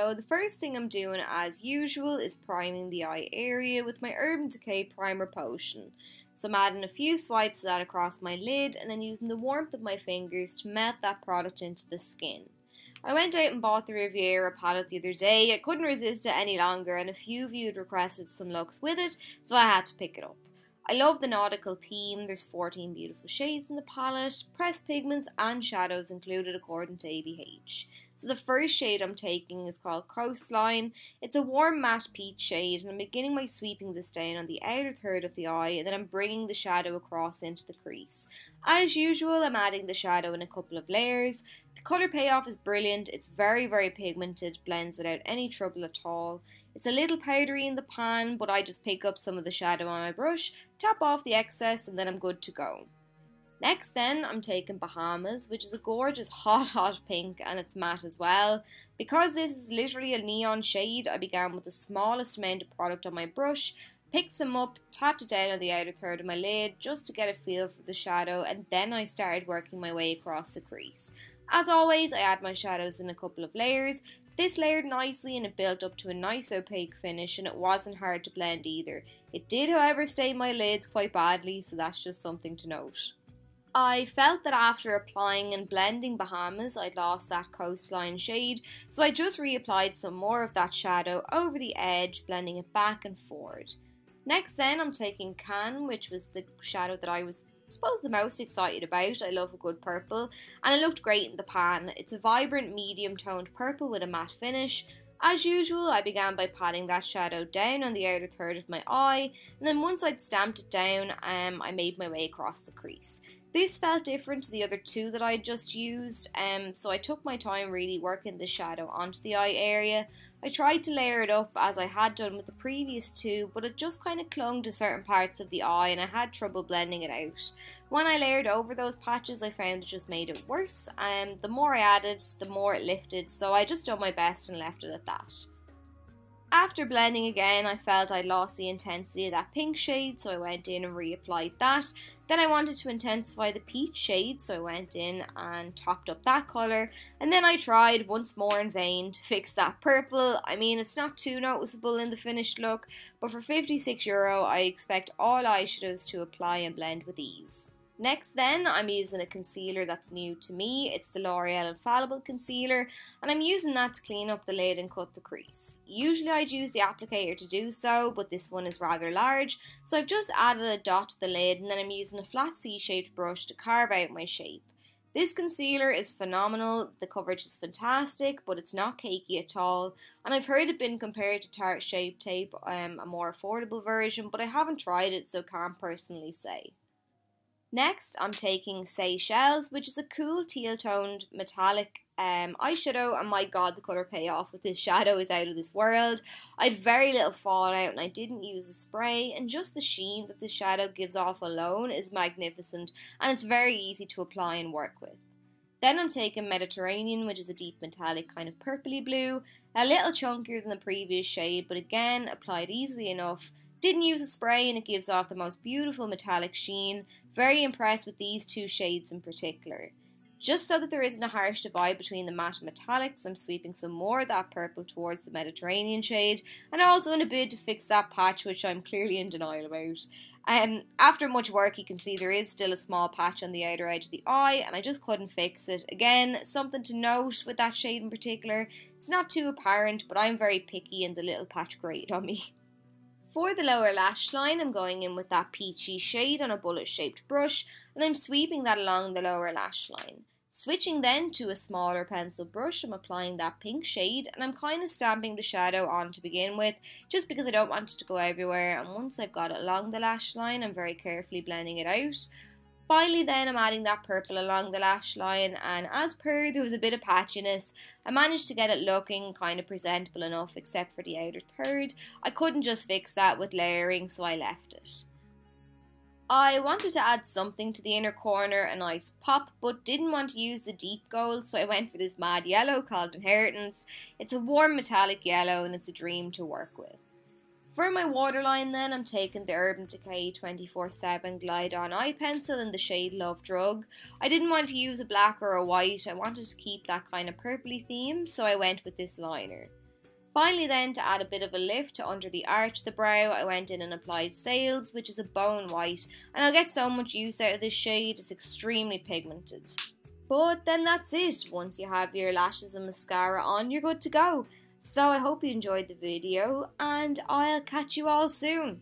So the first thing I'm doing as usual is priming the eye area with my Urban Decay Primer Potion. So I'm adding a few swipes of that across my lid and then using the warmth of my fingers to melt that product into the skin. I went out and bought the Riviera palette the other day. I couldn't resist it any longer and a few of you had requested some looks with it, so I had to pick it up. I love the nautical theme. There's 14 beautiful shades in the palette, pressed pigments and shadows included according to ABH. So the first shade I'm taking is called Coastline. It's a warm matte peach shade and I'm beginning by sweeping this down on the outer third of the eye and then I'm bringing the shadow across into the crease. As usual, I'm adding the shadow in a couple of layers. The colour payoff is brilliant. It's very pigmented, blends without any trouble at all. It's a little powdery in the pan, but I just pick up some of the shadow on my brush, tap off the excess and then I'm good to go. Next then, I'm taking Bahamas, which is a gorgeous hot pink and it's matte as well. Because this is literally a neon shade, I began with the smallest amount of product on my brush, picked some up, tapped it down on the outer third of my lid just to get a feel for the shadow, and then I started working my way across the crease. As always, I add my shadows in a couple of layers. This layered nicely and it built up to a nice opaque finish and it wasn't hard to blend either. It did however stain my lids quite badly, so that's just something to note. I felt that after applying and blending Bahamas, I'd lost that Coastline shade, so I just reapplied some more of that shadow over the edge, blending it back and forward. Next then, I'm taking Can, which was the shadow that I was the most excited about. I love a good purple, and it looked great in the pan. It's a vibrant medium toned purple with a matte finish. As usual, I began by patting that shadow down on the outer third of my eye, and then once I'd stamped it down, I made my way across the crease. This felt different to the other two that I just used, so I took my time really working the shadow onto the eye area. I tried to layer it up as I had done with the previous two, but it just kind of clung to certain parts of the eye and I had trouble blending it out. When I layered over those patches, I found it just made it worse. The more I added, the more it lifted, so I just done my best and left it at that. After blending again, I felt I'd lost the intensity of that pink shade, so I went in and reapplied that. Then I wanted to intensify the peach shade, so I went in and topped up that colour. And then I tried once more in vain to fix that purple. I mean, it's not too noticeable in the finished look, but for €56, I expect all eyeshadows to apply and blend with ease. Next then, I'm using a concealer that's new to me. It's the L'Oreal Infallible Concealer, and I'm using that to clean up the lid and cut the crease. Usually I'd use the applicator to do so, but this one is rather large, so I've just added a dot to the lid and then I'm using a flat C-shaped brush to carve out my shape. This concealer is phenomenal, the coverage is fantastic, but it's not cakey at all, and I've heard it been compared to Tarte Shape Tape, a more affordable version, but I haven't tried it, so can't personally say. Next, I'm taking Seychelles, which is a cool teal-toned metallic eyeshadow, and my god, the colour payoff with this shadow is out of this world. I had very little fallout and I didn't use a spray, and just the sheen that the shadow gives off alone is magnificent, and it's very easy to apply and work with. Then I'm taking Mediterranean, which is a deep metallic kind of purpley blue, a little chunkier than the previous shade, but again, applied easily enough. Didn't use a spray and it gives off the most beautiful metallic sheen. Very impressed with these two shades in particular. Just so that there isn't a harsh divide between the matte and metallics, I'm sweeping some more of that purple towards the Mediterranean shade, and also in a bid to fix that patch which I'm clearly in denial about. After much work, you can see there is still a small patch on the outer edge of the eye, and I just couldn't fix it. Again, something to note with that shade in particular, it's not too apparent, but I'm very picky and the little patch grated on me. For the lower lash line, I'm going in with that peachy shade on a bullet-shaped brush, and I'm sweeping that along the lower lash line. Switching then to a smaller pencil brush, I'm applying that pink shade, and I'm kind of stamping the shadow on to begin with, just because I don't want it to go everywhere, and once I've got it along the lash line, I'm very carefully blending it out. Finally then, I'm adding that purple along the lash line, and as per, there was a bit of patchiness. I managed to get it looking kind of presentable enough except for the outer third. I couldn't just fix that with layering, so I left it. I wanted to add something to the inner corner, a nice pop, but didn't want to use the deep gold, so I went for this mad yellow called Inheritance. It's a warm metallic yellow and it's a dream to work with. For my waterline then, I'm taking the Urban Decay 24/7 Glide On Eye Pencil in the shade Love Drug. I didn't want to use a black or a white, I wanted to keep that kind of purpley theme, so I went with this liner. Finally then, to add a bit of a lift to under the arch of the brow, I went in and applied Sails, which is a bone white, and I'll get so much use out of this shade. It's extremely pigmented. But then that's it. Once you have your lashes and mascara on, you're good to go. So I hope you enjoyed the video, and I'll catch you all soon.